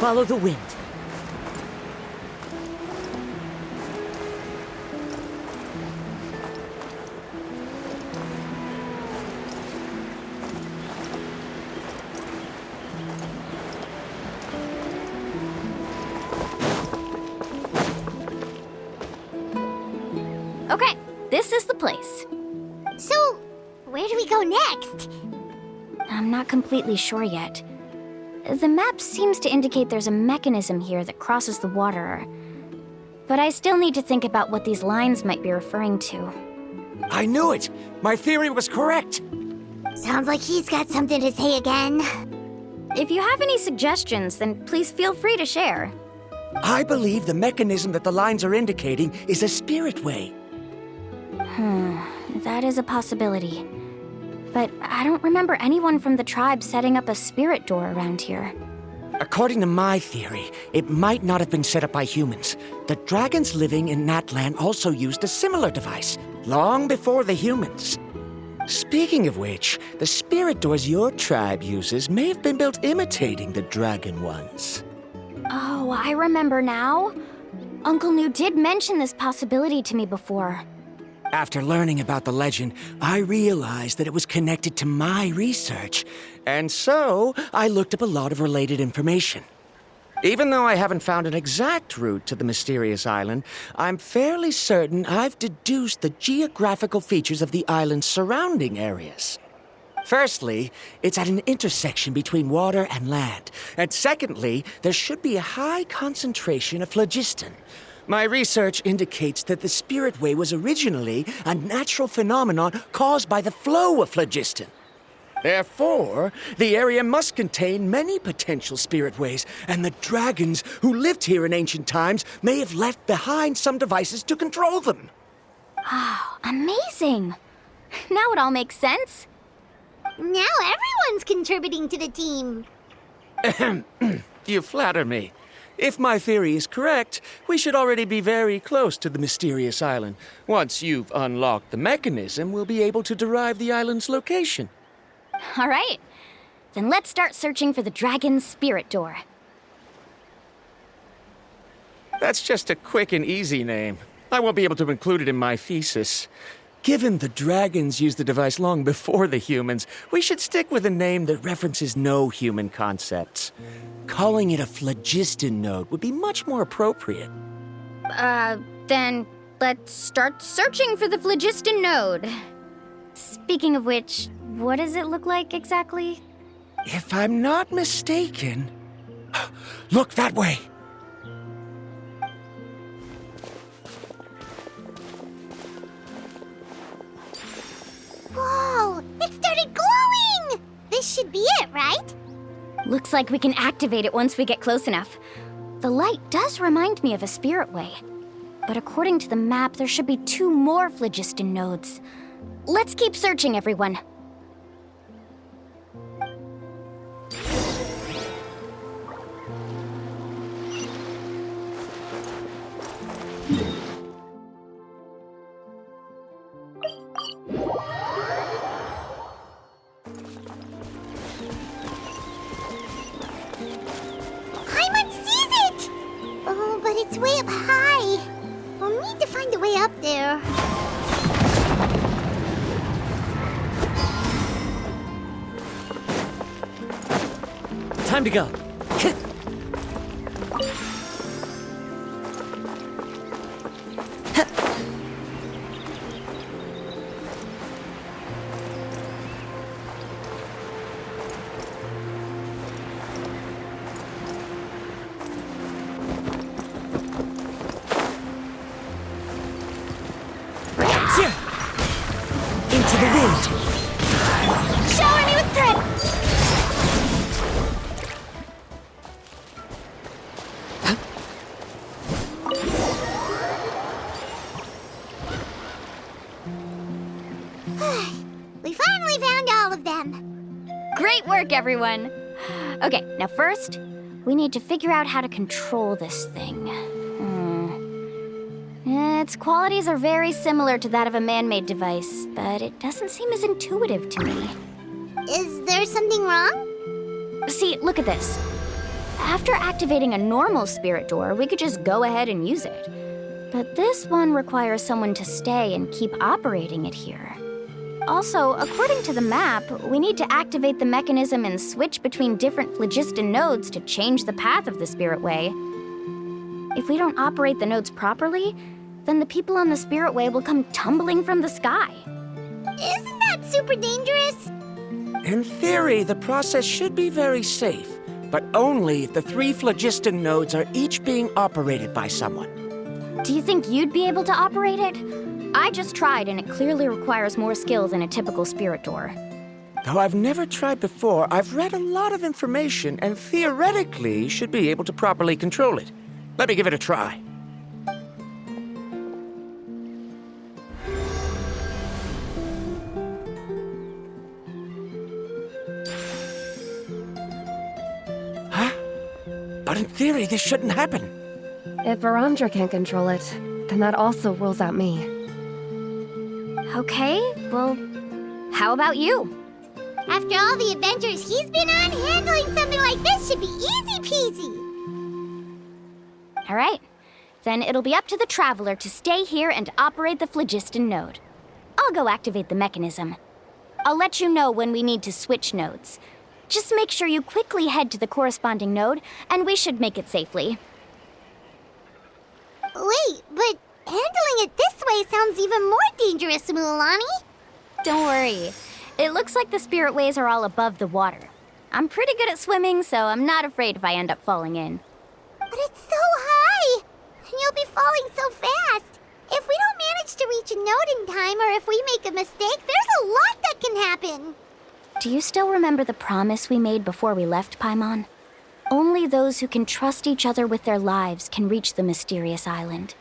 follow the wind. Okay, this is the place. So, where do we go next? I'm not completely sure yet. The map seems to indicate there's a mechanism here that crosses the water. But I still need to think about what these lines might be referring to. I knew it! My theory was correct! Sounds like he's got something to say again. If you have any suggestions, then please feel free to share. I believe the mechanism that the lines are indicating is a spirit way. That is a possibility. But I don't remember anyone from the tribe setting up a spirit door around here. According to my theory, it might not have been set up by humans. The dragons living in Natlan also used a similar device, long before the humans. Speaking of which, the spirit doors your tribe uses may have been built imitating the dragon ones. Oh, I remember now. Uncle New did mention this possibility to me before. After learning about the legend, I realized that it was connected to my research, and so I looked up a lot of related information. Even though I haven't found an exact route to the mysterious island, I'm fairly certain I've deduced the geographical features of the island's surrounding areas. Firstly, it's at an intersection between water and land, and secondly, there should be a high concentration of phlogiston. My research indicates that the Spirit Way was originally a natural phenomenon caused by the flow of phlogiston. Therefore, the area must contain many potential Spirit Ways, and the dragons who lived here in ancient times may have left behind some devices to control them. Oh, amazing! Now it all makes sense. Now everyone's contributing to the team. You flatter me. If my theory is correct, we should already be very close to the mysterious island. Once you've unlocked the mechanism, we'll be able to derive the island's location. All right. Then let's start searching for the dragon's spirit door. That's just a quick and easy name. I won't be able to include it in my thesis. Given the dragons used the device long before the humans, we should stick with a name that references no human concepts. Calling it a phlogiston node would be much more appropriate. Then let's start searching for the phlogiston node. Speaking of which, what does it look like exactly? If I'm not mistaken... Look that way! Whoa! It started glowing! This should be it, right? Looks like we can activate it once we get close enough. The light does remind me of a spirit way. But according to the map, there should be 2 more phlogiston nodes. Let's keep searching, everyone. It's way up high. We'll need to find a way up there. Time to go. Into the wind. Shower me with thread! We finally found all of them. Great work, everyone. Okay, now first, we need to figure out how to control this thing. Its qualities are very similar to that of a man-made device, but it doesn't seem as intuitive to me. Is there something wrong? See, look at this. After activating a normal spirit door, we could just go ahead and use it. But this one requires someone to stay and keep operating it here. Also, according to the map, we need to activate the mechanism and switch between different phlogiston nodes to change the path of the spirit way. If we don't operate the nodes properly, then the people on the spirit way will come tumbling from the sky. Isn't that super dangerous? In theory, the process should be very safe, but only if the 3 phlogiston nodes are each being operated by someone. Do you think you'd be able to operate it? I just tried, and it clearly requires more skill than a typical spirit door. Though I've never tried before, I've read a lot of information and theoretically should be able to properly control it. Let me give it a try. Huh? But in theory, this shouldn't happen. If Varandra can't control it, then that also rules out me. Okay, well, how about you? After all the adventures he's been on, handling something like this should be easy peasy. All right, then it'll be up to the Traveler to stay here and operate the phlogiston node. I'll go activate the mechanism. I'll let you know when we need to switch nodes. Just make sure you quickly head to the corresponding node, and we should make it safely. Wait, but handling it this way sounds even more dangerous, Mualani. Don't worry. It looks like the spirit ways are all above the water. I'm pretty good at swimming, so I'm not afraid if I end up falling in. But it's so high, and you'll be falling so fast. If we don't manage to reach a node in time, or if we make a mistake, there's a lot that can happen. Do you still remember the promise we made before we left, Paimon? Only those who can trust each other with their lives can reach the mysterious island.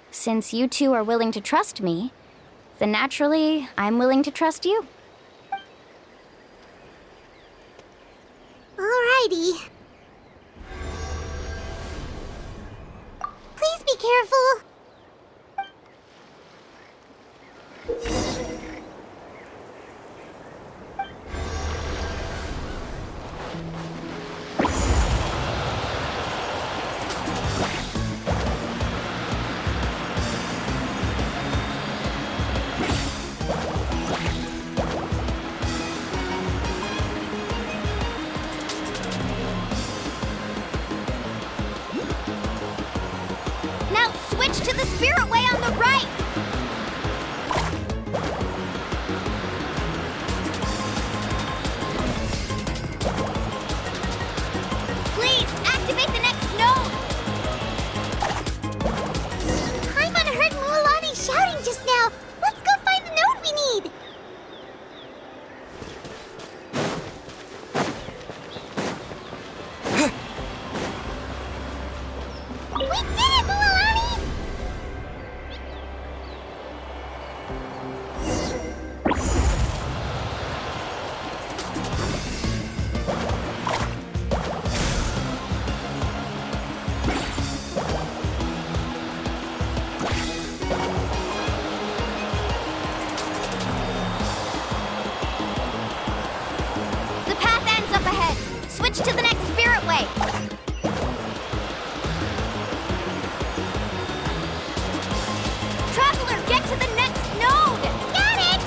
Since you two are willing to trust me, then naturally, I'm willing to trust you. Alrighty. Please be careful. Now switch to the spirit way on the right! Please, activate the next node! Paimon heard Mualani shouting just now. Let's go find the node we need. We did it, Mualani! The path ends up ahead. Switch to the next spirit way. Traveler, get to the next node! Got it!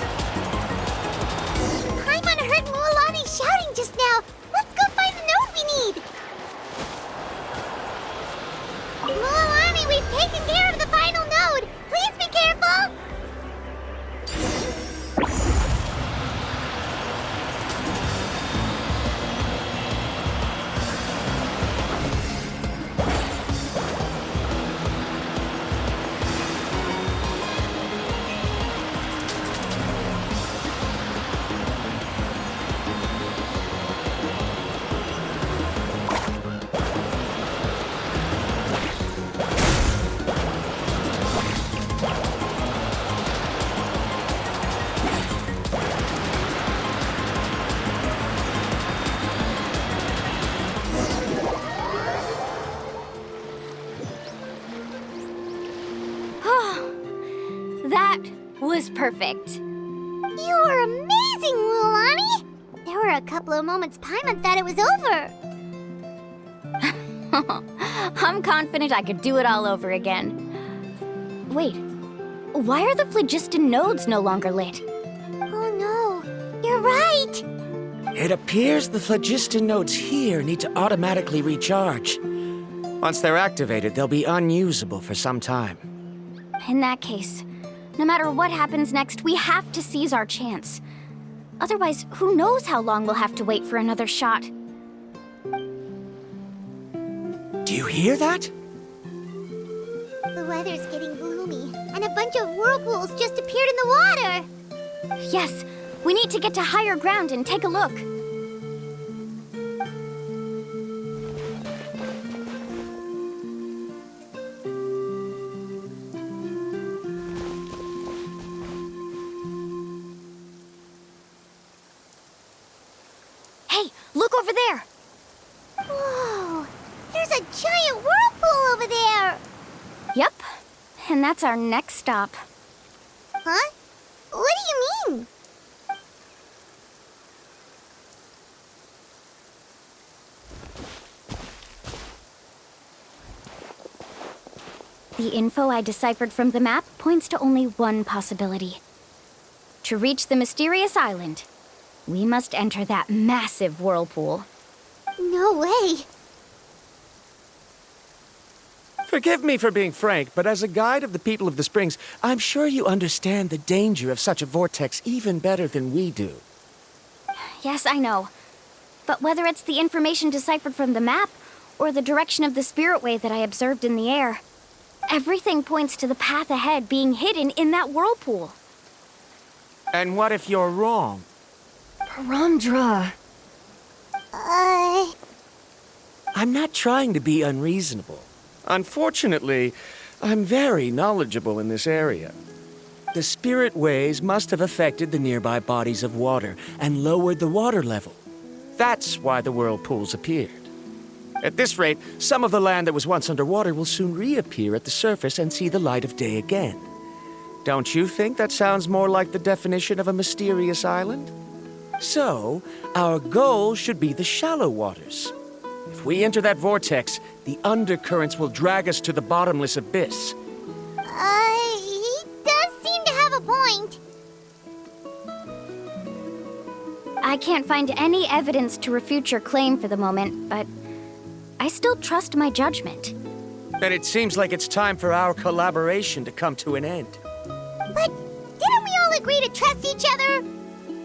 Paimon heard Mualani shouting just now. Let's go find the node we need. Mualani, we've taken care of the final node. Please be careful. That was perfect. You were amazing, Mualani. There were a couple of moments Paimon thought it was over. I'm confident I could do it all over again. Wait, why are the phlogiston nodes no longer lit? Oh no, you're right! It appears the phlogiston nodes here need to automatically recharge. Once they're activated, they'll be unusable for some time. In that case, no matter what happens next, we have to seize our chance. Otherwise, who knows how long we'll have to wait for another shot. Do you hear that? The weather's getting gloomy, and a bunch of whirlpools just appeared in the water! Yes, we need to get to higher ground and take a look. Hey, look over there! Whoa! There's a giant whirlpool over there! Yep, and that's our next stop. Huh? What do you mean? The info I deciphered from the map points to only one possibility. To reach the mysterious island, we must enter that massive whirlpool. No way! Forgive me for being frank, but as a guide of the people of the Springs, I'm sure you understand the danger of such a vortex even better than we do. Yes, I know. But whether it's the information deciphered from the map, or the direction of the spirit way that I observed in the air, everything points to the path ahead being hidden in that whirlpool. And what if you're wrong? Parandra. I'm not trying to be unreasonable. Unfortunately, I'm very knowledgeable in this area. The spirit ways must have affected the nearby bodies of water and lowered the water level. That's why the whirlpools appeared. At this rate, some of the land that was once underwater will soon reappear at the surface and see the light of day again. Don't you think that sounds more like the definition of a mysterious island? So, our goal should be the shallow waters. If we enter that vortex, the undercurrents will drag us to the bottomless abyss. He does seem to have a point. I can't find any evidence to refute your claim for the moment, but I still trust my judgment. And it seems like it's time for our collaboration to come to an end. But didn't we all agree to trust each other?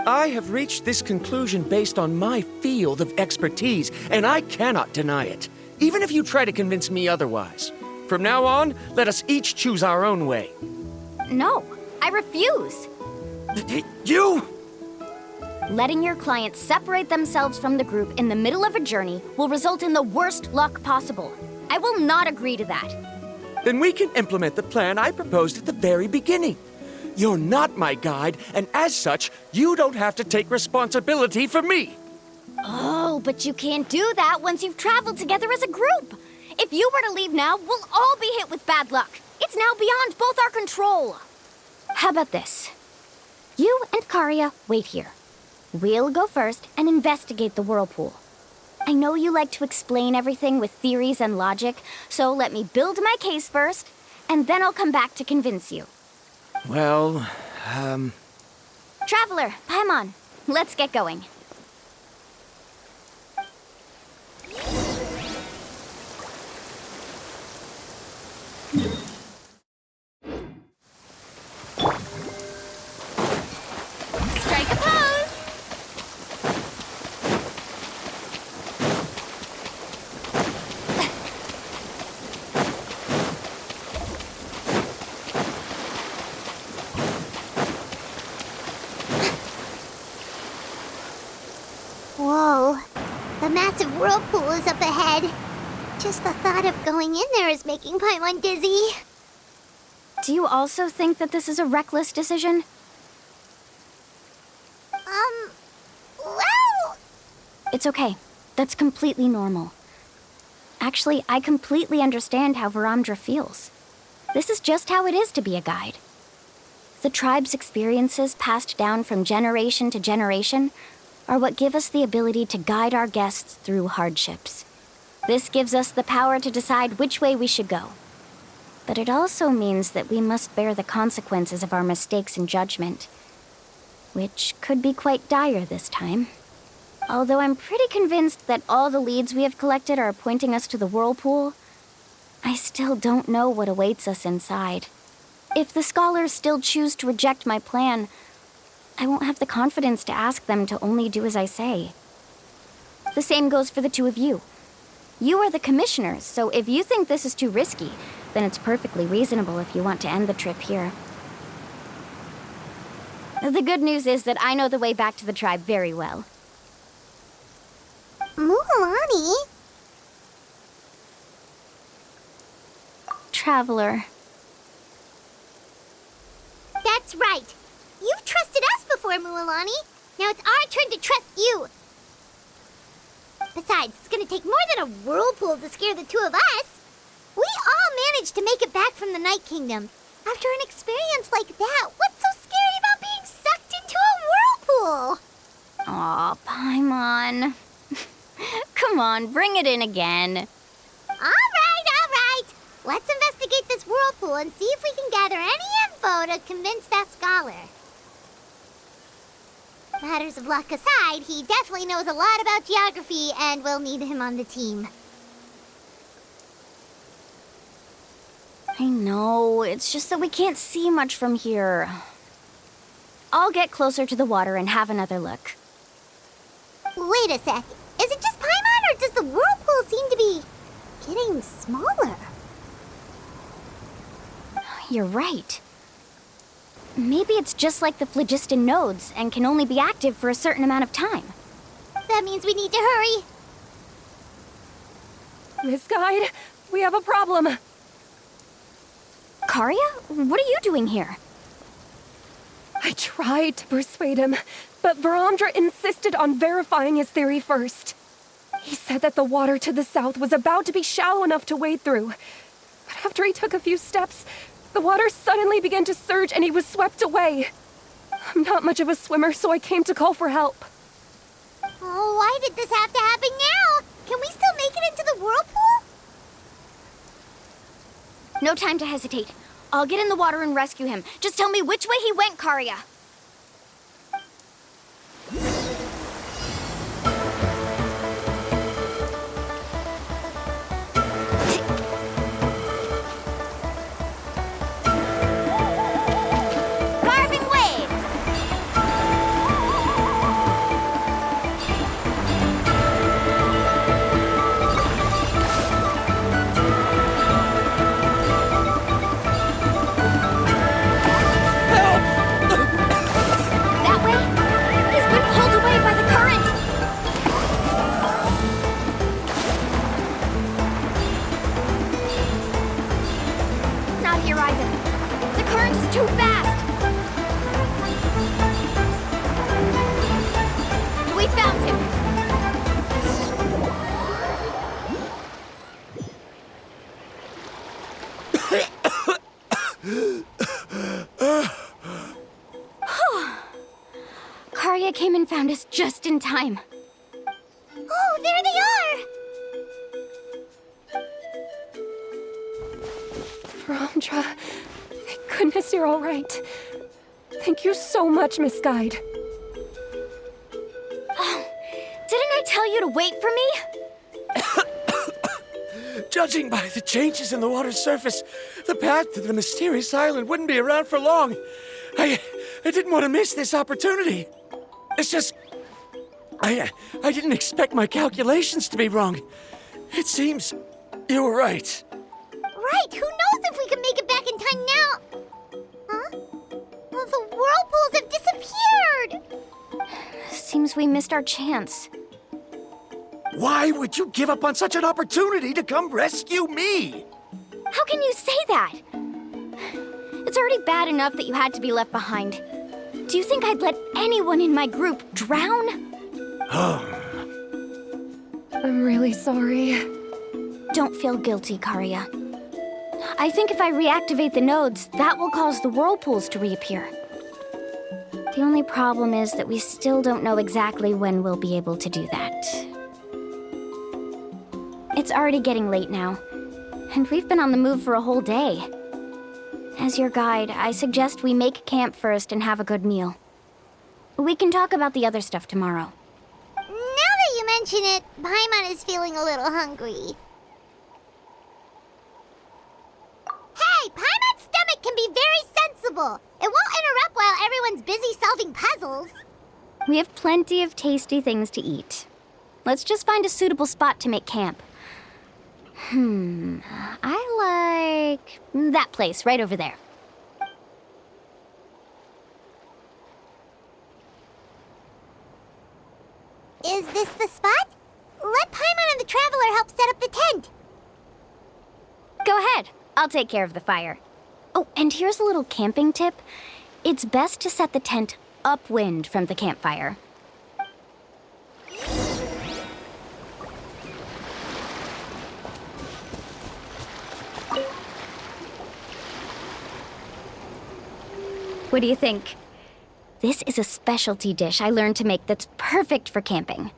I have reached this conclusion based on my field of expertise, and I cannot deny it, even if you try to convince me otherwise. From now on, let us each choose our own way. No, I refuse. You! Letting your clients separate themselves from the group in the middle of a journey will result in the worst luck possible. I will not agree to that. Then we can implement the plan I proposed at the very beginning. You're not my guide, and as such, you don't have to take responsibility for me. Oh, but you can't do that once you've traveled together as a group. If you were to leave now, we'll all be hit with bad luck. It's now beyond both our control. How about this? You and Karia wait here. We'll go first and investigate the whirlpool. I know you like to explain everything with theories and logic, so let me build my case first, and then I'll come back to convince you. Well, Traveler, Paimon, let's get going. Strike a pose! Whoa. The massive whirlpool is up ahead. Just the thought of going in there is making Paimon dizzy. Do you also think that this is a reckless decision? Well... It's okay. That's completely normal. Actually, I completely understand how Varamdra feels. This is just how it is to be a guide. The tribe's experiences passed down from generation to generation are what give us the ability to guide our guests through hardships. This gives us the power to decide which way we should go. But it also means that we must bear the consequences of our mistakes and judgment, which could be quite dire this time. Although I'm pretty convinced that all the leads we have collected are pointing us to the whirlpool, I still don't know what awaits us inside. If the scholars still choose to reject my plan, I won't have the confidence to ask them to only do as I say. The same goes for the two of you. You are the commissioners, so if you think this is too risky, then it's perfectly reasonable if you want to end the trip here. The good news is that I know the way back to the tribe very well. Mualani? Traveler. That's right. You've trusted us before, Mualani. Now it's our turn to trust you. Besides, it's gonna take more than a whirlpool to scare the two of us. We all managed to make it back from the Night Kingdom. After an experience like that, what's so scary about being sucked into a whirlpool? Aw, Paimon. Come on, bring it in again. All right. Let's investigate this whirlpool and see if we can gather any info to convince that scholar. Matters of luck aside, he definitely knows a lot about geography, and we'll need him on the team. I know, it's just that we can't see much from here. I'll get closer to the water and have another look. Wait a sec. Is it just Paimon, or does the whirlpool seem to be getting smaller? You're right. Maybe it's just like the phlogiston nodes and can only be active for a certain amount of time. That means we need to hurry. Miss Guide, we have a problem. Karya? What are you doing here? I tried to persuade him, but Varamdra insisted on verifying his theory first. He said that the water to the south was about to be shallow enough to wade through. But after he took a few steps, the water suddenly began to surge and he was swept away. I'm not much of a swimmer, so I came to call for help. Oh, why did this have to happen now? Can we still make it into the whirlpool? No time to hesitate. I'll get in the water and rescue him. Just tell me which way he went, Karya. Carving waves! That way? He's been pulled away by the current! Not here either. The current is too fast! We found him! Karya came and found us just in time. Oh, there they are! Varamdra, thank goodness you're all right. Thank you so much, Miss Guide. Didn't I tell you to wait for me? Judging by the changes in the water's surface, the path to the mysterious island wouldn't be around for long. I didn't want to miss this opportunity. It's just... I didn't expect my calculations to be wrong. It seems you were right. Right, who knows if we can make it back in time now? Huh? Well, the whirlpools have disappeared! Seems we missed our chance. Why would you give up on such an opportunity to come rescue me? How can you say that? It's already bad enough that you had to be left behind. Do you think I'd let anyone in my group drown? I'm really sorry. Don't feel guilty, Karya. I think if I reactivate the nodes, that will cause the whirlpools to reappear. The only problem is that we still don't know exactly when we'll be able to do that. It's already getting late now, and we've been on the move for a whole day. As your guide, I suggest we make camp first and have a good meal. We can talk about the other stuff tomorrow. Now that you mention it, Paimon is feeling a little hungry. Hey, Paimon's stomach can be very sensible. It won't interrupt while everyone's busy solving puzzles. We have plenty of tasty things to eat. Let's just find a suitable spot to make camp. I like that place right over there. Is this the spot? Let Paimon and the Traveler help set up the tent. Go ahead. I'll take care of the fire. Oh, and here's a little camping tip. It's best to set the tent upwind from the campfire. What do you think? This is a specialty dish I learned to make that's perfect for camping.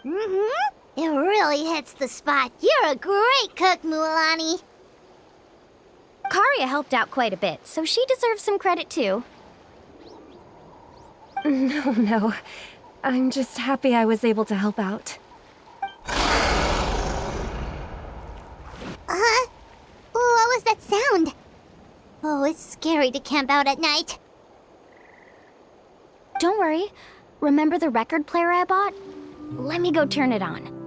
It really hits the spot. You're a great cook, Mualani. Karia helped out quite a bit, so she deserves some credit too. No. I'm just happy I was able to help out. What was that sound? Oh, it's scary to camp out at night. Don't worry. Remember the record player I bought? Let me go turn it on.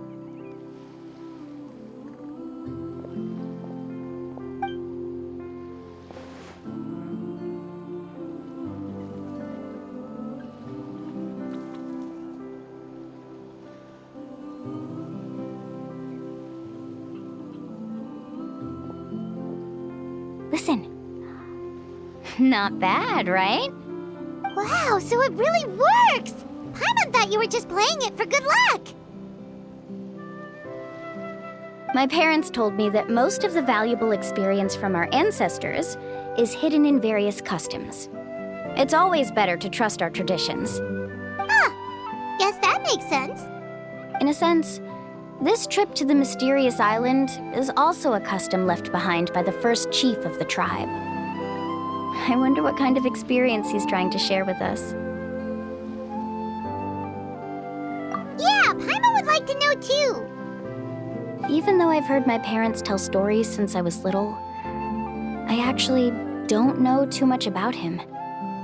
Listen. Not bad, right? Wow, so it really works! Paimon thought you were just playing it for good luck. My parents told me that most of the valuable experience from our ancestors is hidden in various customs. It's always better to trust our traditions. Guess that makes sense. In a sense, this trip to the mysterious island is also a custom left behind by the first chief of the tribe. I wonder what kind of experience he's trying to share with us. Yeah, Paimon would like to know too. Even though I've heard my parents tell stories since I was little, I actually don't know too much about him.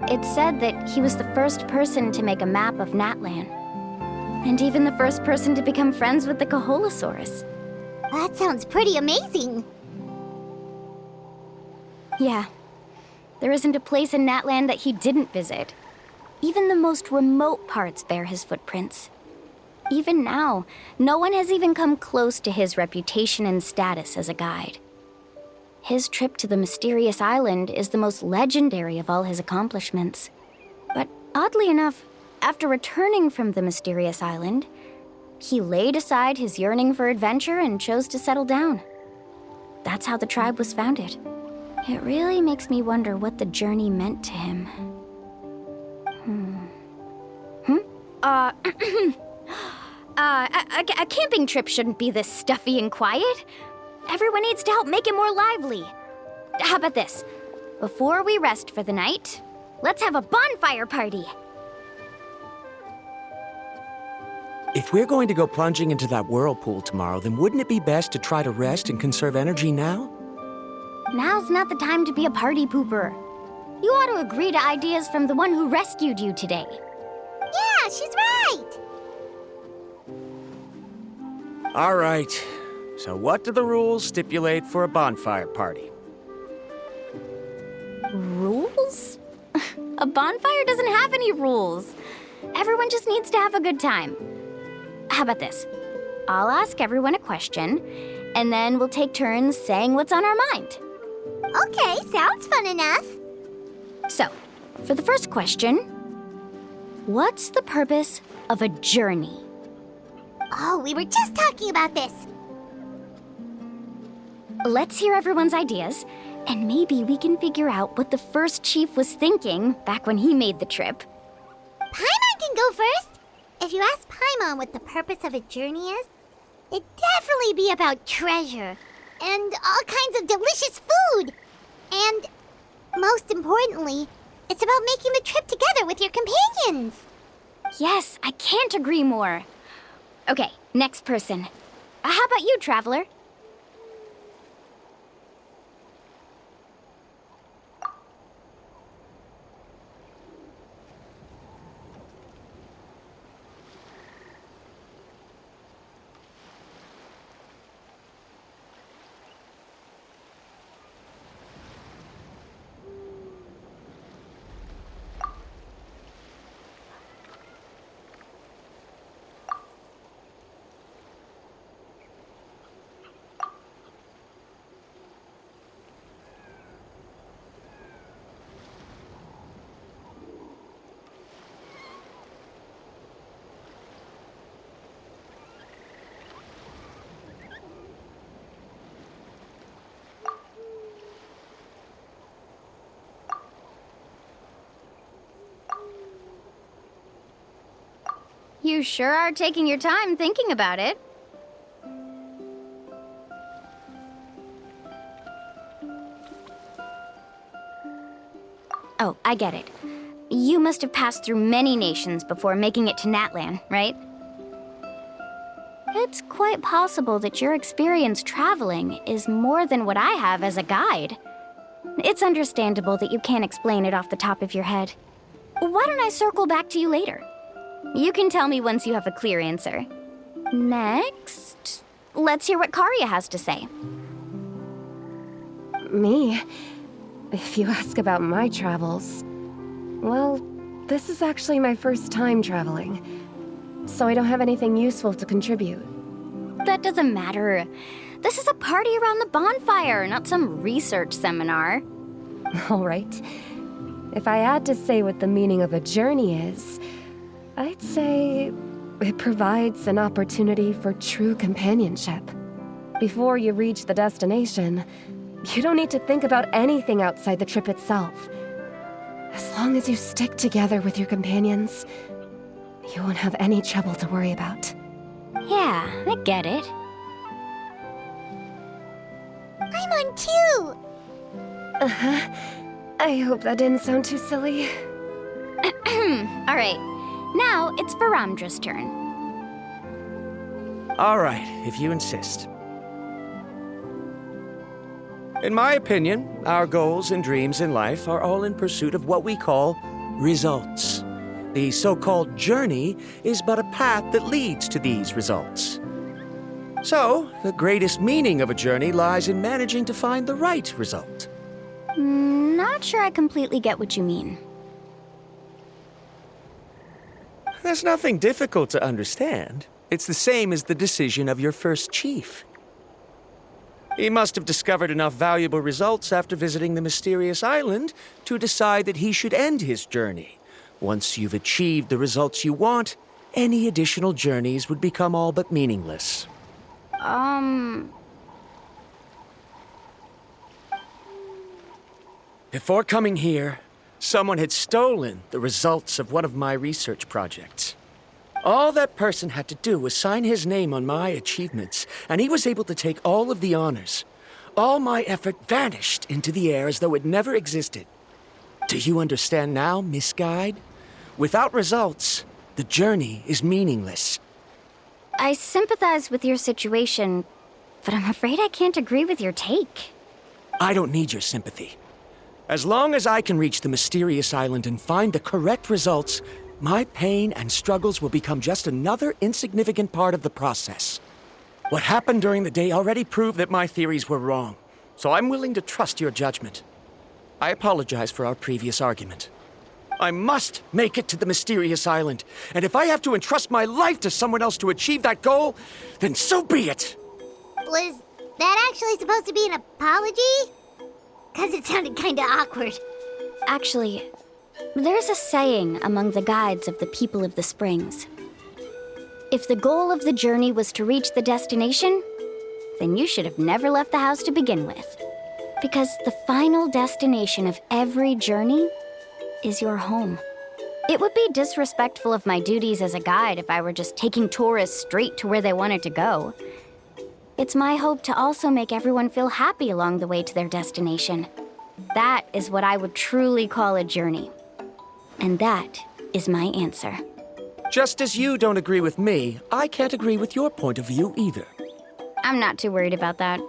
It's said that he was the first person to make a map of Natlan, and even the first person to become friends with the Kaholosaurus. That sounds pretty amazing. Yeah. There isn't a place in Natlan that he didn't visit. Even the most remote parts bear his footprints. Even now, no one has even come close to his reputation and status as a guide. His trip to the mysterious island is the most legendary of all his accomplishments. But oddly enough, after returning from the mysterious island, he laid aside his yearning for adventure and chose to settle down. That's how the tribe was founded. It really makes me wonder what the journey meant to him. A camping trip shouldn't be this stuffy and quiet. Everyone needs to help make it more lively. How about this? Before we rest for the night, let's have a bonfire party. If we're going to go plunging into that whirlpool tomorrow, then wouldn't it be best to try to rest and conserve energy now? Now's not the time to be a party pooper. You ought to agree to ideas from the one who rescued you today. Yeah, she's right. All right. So what do the rules stipulate for a bonfire party? Rules? A bonfire doesn't have any rules. Everyone just needs to have a good time. How about this? I'll ask everyone a question, and then we'll take turns saying what's on our mind. Okay, sounds fun enough. So, for the first question, what's the purpose of a journey? Oh, we were just talking about this. Let's hear everyone's ideas, and maybe we can figure out what the first chief was thinking back when he made the trip. Paimon can go first. If you ask Paimon what the purpose of a journey is, It'd definitely be about treasure and all kinds of delicious food. And most importantly, it's about making the trip together with your companions. Yes, I can't agree more. Okay, next person. How about you, Traveler? You sure are taking your time thinking about it. Oh, I get it. You must have passed through many nations before making it to Natlan, right? It's quite possible that your experience traveling is more than what I have as a guide. It's understandable that you can't explain it off the top of your head. Why don't I circle back to you later? You can tell me once you have a clear answer. Next, let's hear what Karya has to say. Me? If you ask about my travels, well, this is actually my first time traveling, so I don't have anything useful to contribute. That doesn't matter. This is a party around the bonfire, not some research seminar. All right. If I had to say what the meaning of a journey is, I'd say it provides an opportunity for true companionship. Before you reach the destination, you don't need to think about anything outside the trip itself. As long as you stick together with your companions, you won't have any trouble to worry about. Yeah, I get it. I'm on too! I hope that didn't sound too silly. All right, now it's Varamdra's turn. All right, if you insist. In my opinion, our goals and dreams in life are all in pursuit of what we call results. The so-called journey is but a path that leads to these results. So, the greatest meaning of a journey lies in managing to find the right result. Not sure I completely get what you mean. There's nothing difficult to understand. It's the same as the decision of your first chief. He must have discovered enough valuable results after visiting the mysterious island to decide that he should end his journey. Once you've achieved the results you want, any additional journeys would become all but meaningless. Before coming here, someone had stolen the results of one of my research projects. All that person had to do was sign his name on my achievements, and he was able to take all of the honors. All my effort vanished into the air as though it never existed. Do you understand now, Miss Guide? Without results, the journey is meaningless. I sympathize with your situation, but I'm afraid I can't agree with your take. I don't need your sympathy. As long as I can reach the mysterious island and find the correct results, my pain and struggles will become just another insignificant part of the process. What happened during the day already proved that my theories were wrong, so I'm willing to trust your judgment. I apologize for our previous argument. I must make it to the mysterious island, and if I have to entrust my life to someone else to achieve that goal, then so be it! Was that actually supposed to be an apology? 'Cause it sounded kinda awkward. Actually, there's a saying among the guides of the people of the springs. If the goal of the journey was to reach the destination, then you should have never left the house to begin with. Because the final destination of every journey is your home. It would be disrespectful of my duties as a guide if I were just taking tourists straight to where they wanted to go. It's my hope to also make everyone feel happy along the way to their destination. That is what I would truly call a journey. And that is my answer. Just as you don't agree with me, I can't agree with your point of view either. I'm not too worried about that.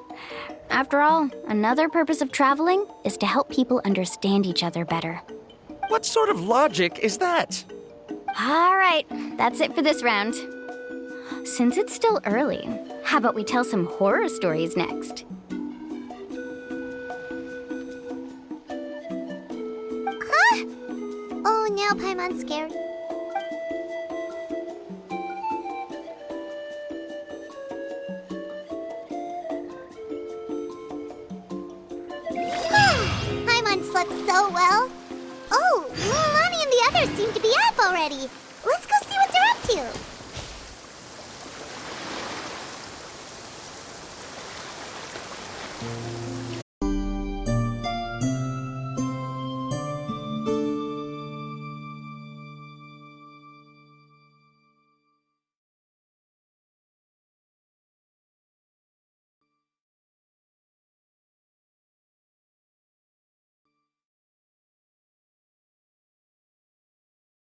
After all, another purpose of traveling is to help people understand each other better. What sort of logic is that? All right, that's it for this round. Since it's still early, how about we tell some horror stories next? Huh? Oh, now Paimon's scared. Paimon slept so well. Oh, Mulan and the others seem to be up already. Let's go see what they're up to.